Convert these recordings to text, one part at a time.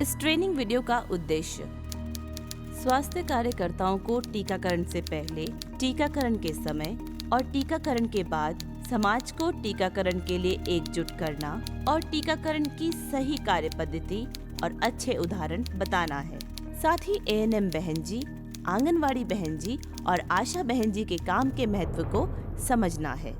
इस training video का उद्देश्य स्वास्थ्य कार्यकर्ताओं को टीकाकरण से पहले, टीकाकरण के समय और टीकाकरण के बाद समाज को टीकाकरण के लिए एकजुट करना और टीकाकरण की सही कार्य पद्धति और अच्छे उदाहरण बताना है। साथ ही एएनएम बहन जी, आंगनवाड़ी बहन जी और आशा बहन जी के काम के महत्व को समझना है।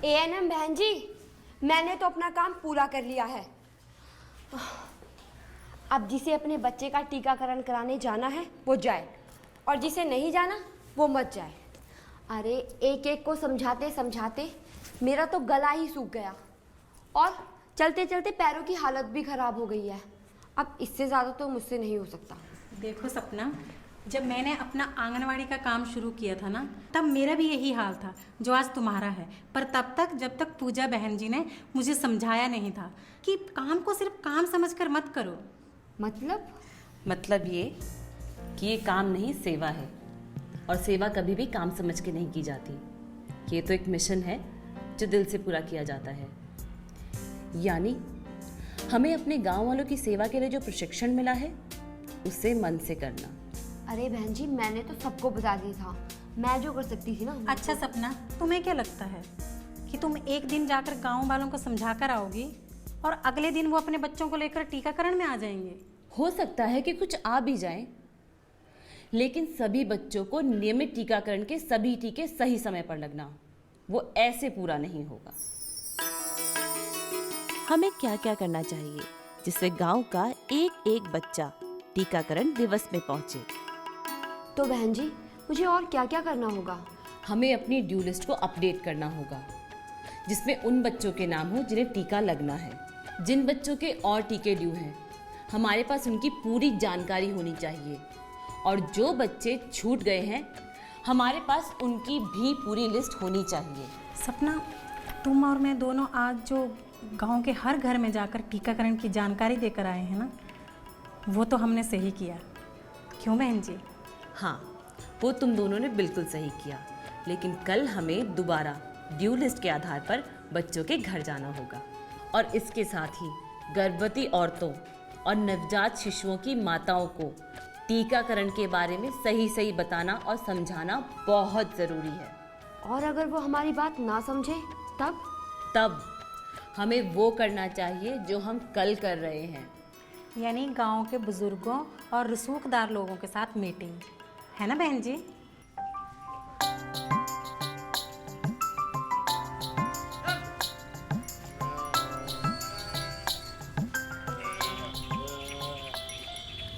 एएनएम बहन जी, मैंने तो अपना काम पूरा कर लिया है। अब जिसे अपने बच्चे का टीकाकरण कराने जाना है वो जाए और जिसे नहीं जाना वो मत जाए। अरे एक एक को समझाते समझाते मेरा तो गला ही सूख गया और चलते चलते पैरों की हालत भी खराब हो गई है। अब इससे ज़्यादा तो मुझसे नहीं हो सकता। देखो सपना, जब मैंने अपना आंगनवाड़ी का काम शुरू किया था ना, तब मेरा भी यही हाल था जो आज तुम्हारा है। पर तब तक जब तक पूजा बहन जी ने मुझे समझाया नहीं था कि काम को सिर्फ काम समझकर मत करो। मतलब ये कि ये काम नहीं, सेवा है। और सेवा कभी भी काम समझ के नहीं की जाती। ये तो एक मिशन है जो दिल से पूरा किया जाता है। यानी हमें अपने गांव वालों की सेवा के लिए जो प्रशिक्षण मिला है उसे मन से करना। अरे बहन जी, मैंने तो सबको बता दिया था, मैं जो कर सकती थी ना। अच्छा सपना, तुम्हें क्या लगता है कि तुम एक दिन जाकर गाँव वालों को समझा कर आओगी और अगले दिन वो अपने बच्चों को लेकर टीकाकरण में आ जाएंगे? हो सकता है कि कुछ आ भी जाएं, लेकिन सभी बच्चों को नियमित टीकाकरण के सभी टीके सही समय पर लगना, वो ऐसे पूरा नहीं होगा। हमें क्या क्या करना चाहिए जिससे गांव का एक एक बच्चा टीकाकरण दिवस में पहुंचे? तो बहन जी, मुझे और क्या क्या करना होगा? हमें अपनी ड्यू लिस्ट को अपडेट करना होगा, जिसमें उन बच्चों के नाम हो जिन्हें टीका लगना है। जिन बच्चों के और टीके ड्यू हैं, हमारे पास उनकी पूरी जानकारी होनी चाहिए। और जो बच्चे छूट गए हैं, हमारे पास उनकी भी पूरी लिस्ट होनी चाहिए। सपना, तुम और मैं दोनों आज जो गांव के हर घर में जाकर टीकाकरण की जानकारी देकर आए हैं ना, वो तो हमने सही किया। क्यों बहन जी? हाँ, वो तुम दोनों ने बिल्कुल सही किया। लेकिन कल हमें दोबारा ड्यू लिस्ट के आधार पर बच्चों के घर जाना होगा। और इसके साथ ही गर्भवती औरतों और नवजात शिशुओं की माताओं को टीकाकरण के बारे में सही सही बताना और समझाना बहुत ज़रूरी है। और अगर वो हमारी बात ना समझे तब हमें वो करना चाहिए जो हम कल कर रहे हैं, यानी गांव के बुजुर्गों और रसूखदार लोगों के साथ मीटिंग, है ना बहन जी?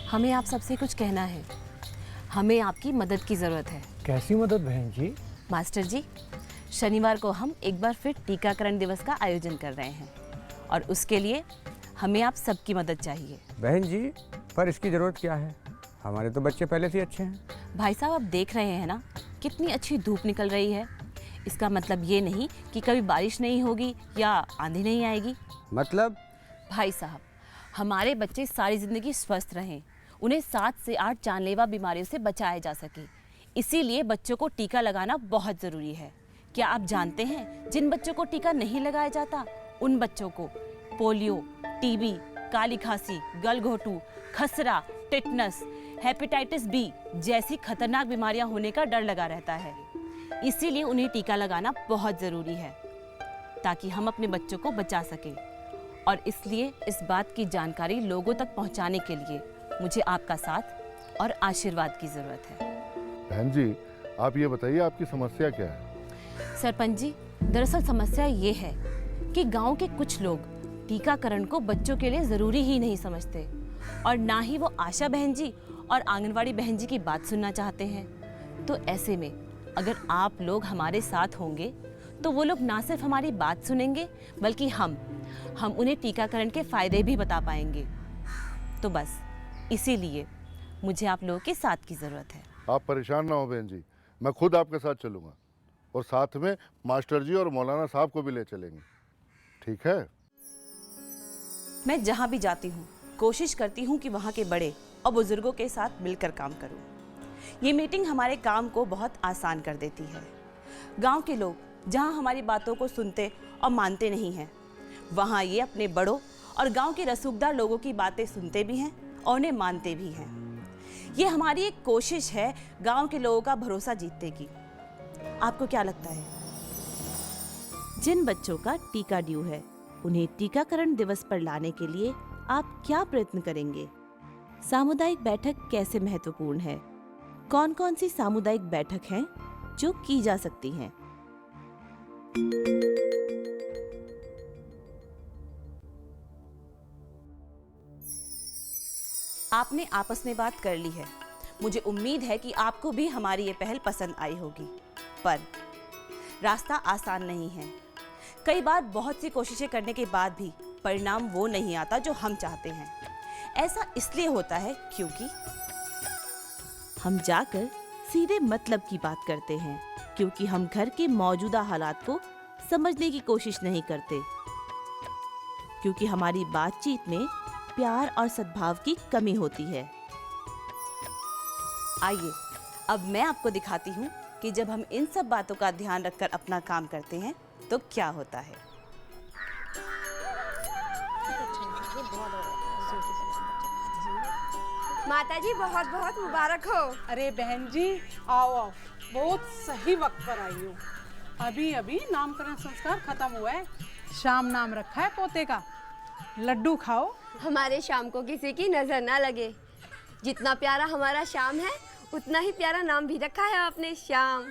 हमें आप सबसे कुछ कहना है। हमें आपकी मदद की ज़रूरत है। कैसी मदद बहन जी? मास्टर जी, शनिवार को हम एक बार फिर टीकाकरण दिवस का आयोजन कर रहे हैं और उसके लिए हमें आप सबकी मदद चाहिए। बहन जी, पर इसकी ज़रूरत क्या है? हमारे तो बच्चे पहले से अच्छे हैं। भाई साहब, आप देख रहे हैं ना कितनी अच्छी धूप निकल रही है। इसका मतलब ये नहीं कि कभी बारिश नहीं होगी या आंधी नहीं आएगी। मतलब? भाई साहब, हमारे बच्चे सारी ज़िंदगी स्वस्थ रहें, उन्हें 7 से 8 जानलेवा बीमारियों से बचाया जा सके, इसीलिए बच्चों को टीका लगाना बहुत ज़रूरी है। क्या आप जानते हैं, जिन बच्चों को टीका नहीं लगाया जाता उन बच्चों को पोलियो, टीबी, काली खांसी, गलघोटू, खसरा, टिटनस, हेपेटाइटिस बी जैसी खतरनाक बीमारियां होने का डर लगा रहता है। इसीलिए उन्हें टीका लगाना बहुत ज़रूरी है ताकि हम अपने बच्चों को बचा सकें। और इसलिए इस बात की जानकारी लोगों तक पहुंचाने के लिए मुझे आपका साथ और आशीर्वाद की ज़रूरत है। बहन जी, आप ये बताइए, आपकी समस्या क्या है? सरपंच जी, दरअसल समस्या ये है कि गांव के कुछ लोग टीकाकरण को बच्चों के लिए ज़रूरी ही नहीं समझते और ना ही वो आशा बहन जी और आंगनवाड़ी बहन जी की बात सुनना चाहते हैं। तो ऐसे में अगर आप लोग हमारे साथ होंगे तो वो लोग ना सिर्फ हमारी बात सुनेंगे बल्कि हम उन्हें टीकाकरण के फायदे भी बता पाएंगे। तो बस इसीलिए मुझे आप लोगों के साथ की ज़रूरत है। आप परेशान ना हो बहन जी, मैं खुद आपके साथ चलूँगा और साथ में मास्टर जी और मौलाना साहब को भी ले चलेंगे, ठीक है? मैं जहाँ भी जाती हूँ कोशिश करती हूँ कि वहाँ के बड़े और बुजुर्गों के साथ मिलकर काम करूँ। ये मीटिंग हमारे काम को बहुत आसान कर देती है। गांव के लोग जहाँ हमारी बातों को सुनते और मानते नहीं हैं, वहाँ ये अपने बड़ों और गांव के रसूखदार लोगों की बातें सुनते भी हैं और उन्हें मानते भी हैं। ये हमारी एक कोशिश है गांव के लोगों का भरोसा जीतने की। आपको क्या लगता है? जिन बच्चों का टीका ड्यू है उन्हें टीकाकरण दिवस पर लाने के लिए आप क्या प्रयत्न करेंगे? सामुदायिक बैठक कैसे महत्वपूर्ण है? कौन कौन सी सामुदायिक बैठक हैं जो की जा सकती हैं? आपने आपस में बात कर ली है। मुझे उम्मीद है कि आपको भी हमारी ये पहल पसंद आई होगी, पर रास्ता आसान नहीं है। कई बार बहुत सी कोशिशें करने के बाद भी परिणाम वो नहीं आता जो हम चाहते हैं। ऐसा इसलिए होता है क्योंकि हम जाकर सीधे मतलब की बात करते हैं, क्योंकि हम घर के मौजूदा हालात को समझने की कोशिश नहीं करते, क्योंकि हमारी बातचीत में प्यार और सद्भाव की कमी होती है। आइए अब मैं आपको दिखाती हूँ कि जब हम इन सब बातों का ध्यान रखकर अपना काम करते हैं तो क्या होता है। माता जी बहुत बहुत मुबारक हो। अरे बहन जी, आओ आओ, बहुत सही वक्त पर आई हो। अभी अभी नामकरण संस्कार खत्म हुआ है। शाम नाम रखा है पोते का। लड्डू खाओ। हमारे शाम को किसी की नजर ना लगे। जितना प्यारा हमारा शाम है उतना ही प्यारा नाम भी रखा है आपने, श्याम।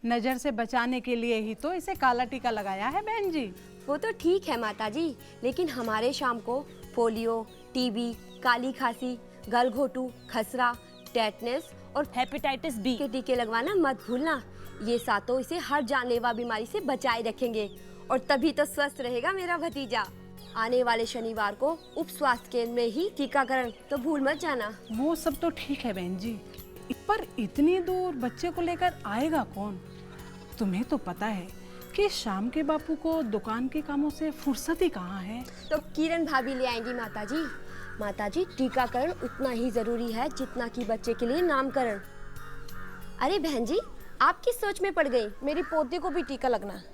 नजर से बचाने के लिए ही तो इसे काला टीका लगाया है बहन जी। वो तो ठीक है माता जी, लेकिन हमारे शाम को पोलियो, टीबी, काली खांसी, गलघोटू, खसरा, टेटनस और हेपेटाइटिस बी के टीके लगवाना मत भूलना। ये सातों इसे हर जानलेवा बीमारी से बचाए रखेंगे और तभी तो स्वस्थ रहेगा मेरा भतीजा। आने वाले शनिवार को उप स्वास्थ्य केंद्र में ही टीकाकरण, तो भूल मत जाना। वो सब तो ठीक है बहन जी, पर इतनी दूर बच्चे को लेकर आएगा कौन? तुम्हें तो पता है कि शाम के बापू को दुकान के कामों से फुर्सत ही कहाँ है। तो किरण भाभी ले आएंगी माता जी। माता जी, टीकाकरण उतना ही जरूरी है जितना कि बच्चे के लिए नामकरण। अरे बहन जी, आप किस सोच में पड़ गई? मेरी पोती को भी टीका लगना है,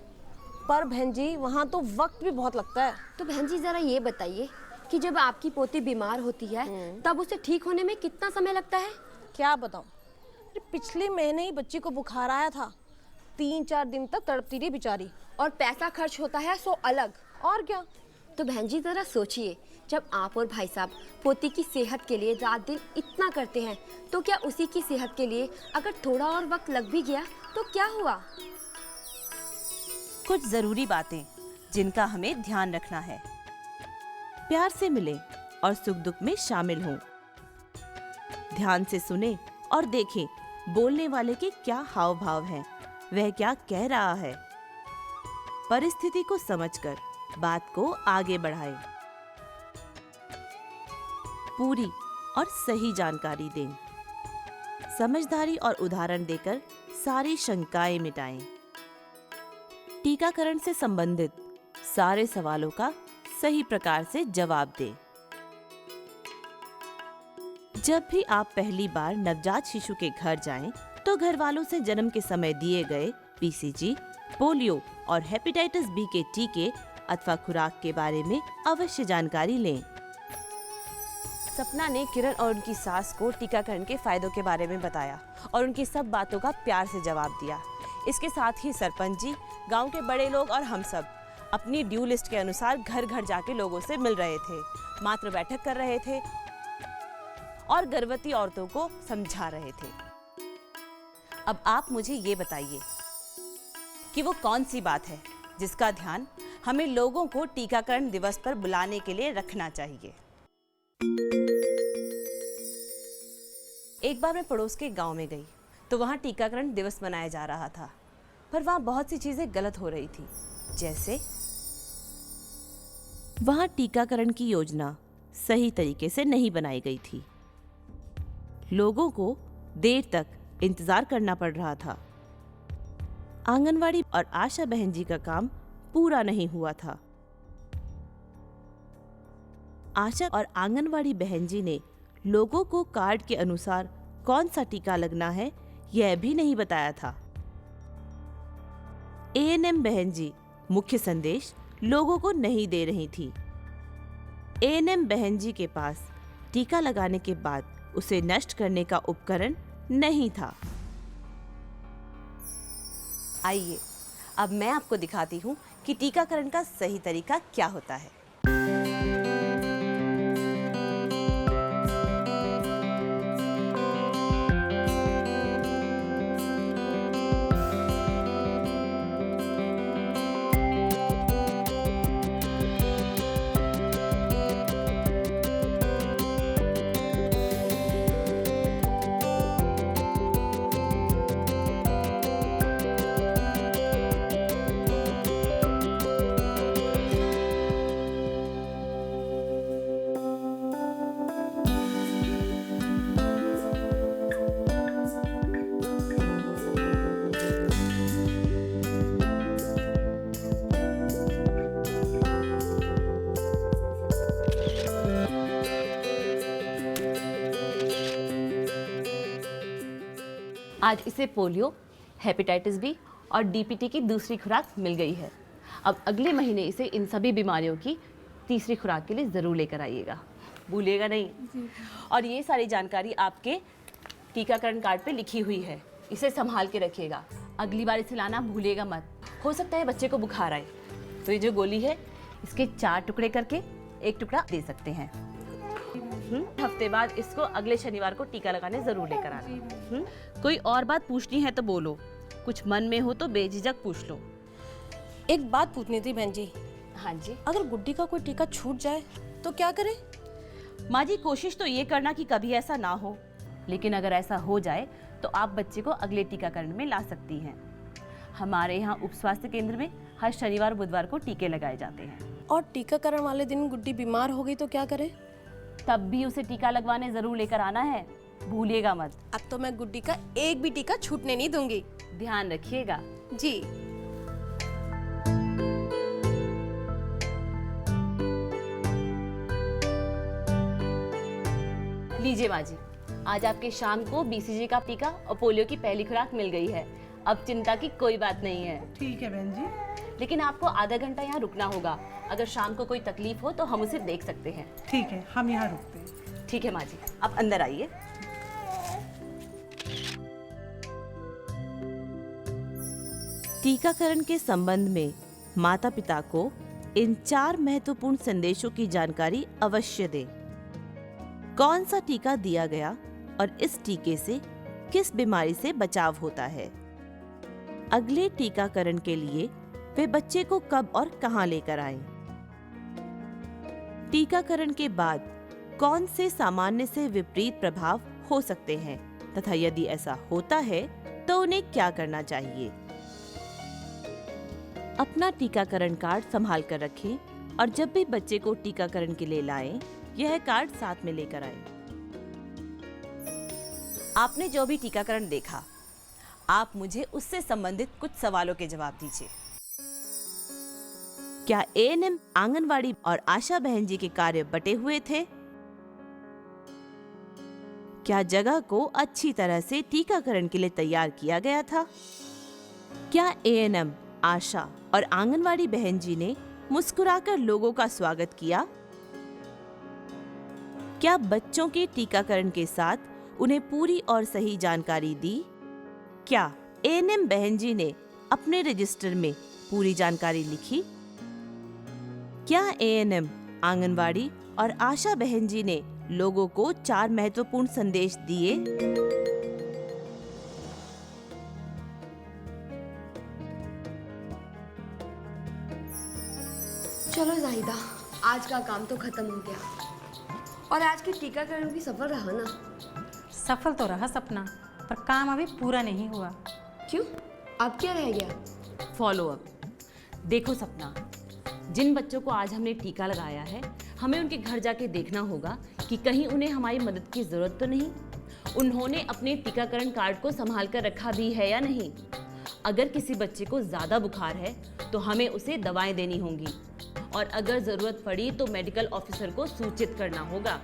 पर बहन जी वहाँ तो वक्त भी बहुत लगता है। तो बहन जी जरा ये बताइए कि जब आपकी पोती बीमार होती है तब उसे ठीक होने में कितना समय लगता है? क्या बताऊँ, पिछले महीने ही बच्ची को बुखार आया था। 3-4 दिन तक तड़पती रही बेचारी। और पैसा खर्च होता है सो अलग। और क्या। तो बहन जी जरा सोचिए, जब आप और भाई साहब पोती की सेहत के लिए रात दिन इतना करते हैं, तो क्या उसी की सेहत के लिए अगर थोड़ा और वक्त लग भी गया तो क्या हुआ? कुछ जरूरी बातें जिनका हमें ध्यान रखना है। प्यार से मिले और सुख दुख में शामिल हों। ध्यान से सुने और देखें बोलने वाले के क्या हाव भाव हैं, वह क्या कह रहा है। परिस्थिति को समझकर बात को आगे बढ़ाएं। पूरी और सही जानकारी दें। समझदारी और उदाहरण देकर सारी शंकाएं मिटाएं। टीकाकरण से संबंधित सारे सवालों का सही प्रकार से जवाब दें। जब भी आप पहली बार नवजात शिशु के घर जाएं, तो घर वालों से जन्म के समय दिए गए पीसीजी, पोलियो और हेपेटाइटिस बी के टीके अथवा खुराक के बारे में अवश्य जानकारी लें। सपना ने किरण और उनकी सास को टीकाकरण के फायदों के बारे में बताया और उनकी सब बातों का प्यार से जवाब दिया। इसके साथ ही सरपंच जी, गांव के बड़े लोग और हम सब अपनी ड्यू लिस्ट के अनुसार घर घर जाके लोगों से मिल रहे थे, मातृ बैठक कर रहे थे और गर्भवती औरतों को समझा रहे थे। अब आप मुझे ये बताइए कि वो कौन सी बात है जिसका ध्यान हमें लोगों को टीकाकरण दिवस पर बुलाने के लिए रखना चाहिए। एक बार मैं पड़ोस के गांव में गई तो वहां टीकाकरण दिवस मनाया जा रहा था। पर वहाँ बहुत सी चीज़ें गलत हो रही थी। जैसे वहाँ टीकाकरण की योजना सही तरीके से नहीं बनाई गई थी। लोगों को देर तक इंतजार करना पड़ रहा था। आंगनवाड़ी और आशा बहन जी का काम पूरा नहीं हुआ था। आशा और आंगनवाड़ी बहन जी ने लोगों को कार्ड के अनुसार कौन सा टीका लगना है यह भी नहीं बताया था। एएनएम बहन जी मुख्य संदेश लोगों को नहीं दे रही थी। एएनएम बहन जी के पास टीका लगाने के बाद उसे नष्ट करने का उपकरण नहीं था। आइए अब मैं आपको दिखाती हूँ कि टीकाकरण का सही तरीका क्या होता है। आज इसे पोलियो, हेपेटाइटिस बी और डीपीटी की दूसरी खुराक मिल गई है। अब अगले महीने इसे इन सभी बीमारियों की तीसरी खुराक के लिए ज़रूर लेकर आइएगा, भूलिएगा नहीं। और ये सारी जानकारी आपके टीकाकरण कार्ड पे लिखी हुई है, इसे संभाल के रखिएगा। अगली बार इसे लाना भूलिएगा मत। हो सकता है बच्चे को बुखार आए, तो ये जो गोली है इसके 4 टुकड़े करके 1 टुकड़ा दे सकते हैं। हफ्ते बाद इसको अगले शनिवार को टीका लगाने जरूर लेकर आना। कोई और बात पूछनी है तो बोलो, कुछ मन में हो तो बेझिझक पूछ लो। एक बात पूछनी थी बहन जी। हाँ जी। अगर गुड्डी का कोई टीका छूट जाए तो क्या करें? माँ जी, कोशिश तो ये करना कि कभी ऐसा ना हो, लेकिन अगर ऐसा हो जाए तो आप बच्चे को अगले टीकाकरण में ला सकती हैं। हमारे यहाँ उप स्वास्थ्य केंद्र में हर शनिवार बुधवार को टीके लगाए जाते हैं। और टीकाकरण वाले दिन गुड्डी बीमार हो गई तो क्या करें? तब भी उसे टीका लगवाने जरूर लेकर आना है, भूलिएगा मत। अब तो मैं गुड्डी का एक भी टीका छूटने नहीं दूंगी। ध्यान रखिएगा जी। लीजिए माँ जी, आज आपके शाम को बीसीजी का टीका और पोलियो की पहली खुराक मिल गई है। अब चिंता की कोई बात नहीं है। ठीक है बहन जी। लेकिन आपको आधा घंटा यहाँ रुकना होगा। अगर शाम को कोई तकलीफ हो तो हम उसे देख सकते हैं। ठीक है, हम यहाँ रुकते हैं। ठीक है माँ जी, आप अंदर आइए। टीकाकरण के संबंध में माता पिता को इन 4 महत्वपूर्ण संदेशों की जानकारी अवश्य दें। कौन सा टीका दिया गया और इस टीके से किस बीमारी से बचाव होता है। अगले टीकाकरण के लिए वे बच्चे को कब और कहां लेकर आएं। टीकाकरण के बाद कौन से सामान्य से विपरीत प्रभाव हो सकते हैं तथा यदि ऐसा होता है तो उन्हें क्या करना चाहिए। अपना टीकाकरण कार्ड संभाल कर रखें और जब भी बच्चे को टीकाकरण के लिए लाएं, यह कार्ड साथ में लेकर आएं। आपने जो भी टीकाकरण देखा, आप मुझे उससे संबंधित कुछ सवालों के जवाब दीजिए। क्या एएनएम, आंगनवाड़ी और आशा बहन जी के कार्य बटे हुए थे? क्या जगह को अच्छी तरह से टीकाकरण के लिए तैयार किया गया था? क्या एएनएम, आशा और आंगनवाड़ी बहन जी ने मुस्कुराकर लोगों का स्वागत किया? क्या बच्चों के टीकाकरण के साथ उन्हें पूरी और सही जानकारी दी? क्या एएनएम बहन जी ने अपने रजिस्टर में पूरी जानकारी लिखी? क्या एएनएम, आंगनवाड़ी और आशा बहन जी ने लोगों को 4 महत्वपूर्ण संदेश दिए? चलो जाहिदा, आज का काम तो खत्म हो गया और आज के टीकाकरण भी सफल रहा ना? सफल तो रहा सपना, पर काम अभी पूरा नहीं हुआ। क्यों? अब क्या रह गया? Follow up. देखो सपना, जिन बच्चों को आज हमने टीका लगाया है, हमें उनके घर जाके देखना होगा कि कहीं उन्हें हमारी मदद की ज़रूरत तो नहीं, उन्होंने अपने टीकाकरण कार्ड को संभाल कर रखा भी है या नहीं। अगर किसी बच्चे को ज़्यादा बुखार है तो हमें उसे दवाएं देनी होंगी और अगर ज़रूरत पड़ी तो मेडिकल ऑफिसर को सूचित करना होगा,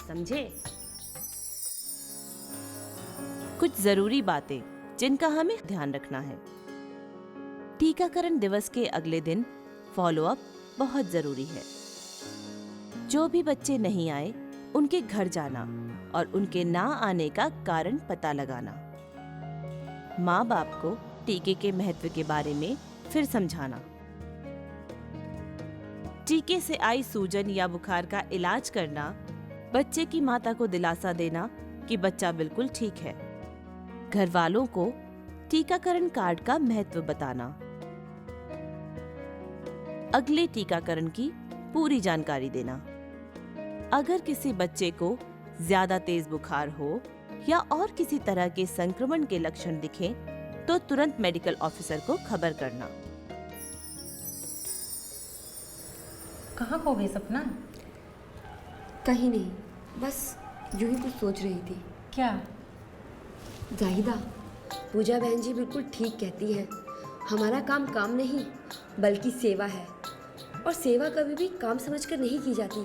समझे? कुछ ज़रूरी बातें जिनका हमें ध्यान रखना है। टीकाकरण दिवस के अगले दिन फॉलोअप बहुत ज़रूरी है। जो भी बच्चे नहीं आए उनके घर जाना और उनके ना आने का कारण पता लगाना। माँ बाप को टीके के महत्व के बारे में फिर समझाना। टीके से आई सूजन या बुखार का इलाज करना। बच्चे की माता को दिलासा देना कि बच्चा बिल्कुल ठीक है। घर वालों को टीकाकरण कार्ड का महत्व बताना। अगले टीकाकरण की पूरी जानकारी देना। अगर किसी बच्चे को ज्यादा तेज बुखार हो या और किसी तरह के संक्रमण के लक्षण दिखें तो तुरंत मेडिकल ऑफिसर को खबर करना। कहाँ खो गई सपना? कहीं नहीं, बस यूं ही कुछ सोच रही थी। क्या? जाहिदा, पूजा बहन जी बिल्कुल ठीक कहती हैं। हमारा काम काम नहीं बल्कि सेवा है, और सेवा कभी भी काम समझकर नहीं की जाती,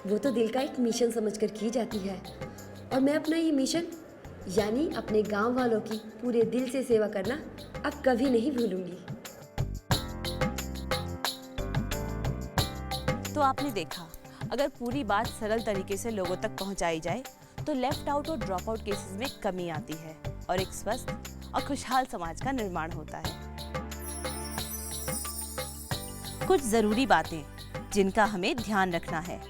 वो तो दिल का एक मिशन समझकर की जाती है। और मैं अपना ये मिशन यानी अपने गांव वालों की पूरे दिल से सेवा करना अब कभी नहीं भूलूंगी। तो आपने देखा, अगर पूरी बात सरल तरीके से लोगों तक पहुंचाई जाए तो लेफ्ट आउट और ड्रॉप आउट केसेस में कमी आती है और एक स्वस्थ और खुशहाल समाज का निर्माण होता है। कुछ जरूरी बातें जिनका हमें ध्यान रखना है।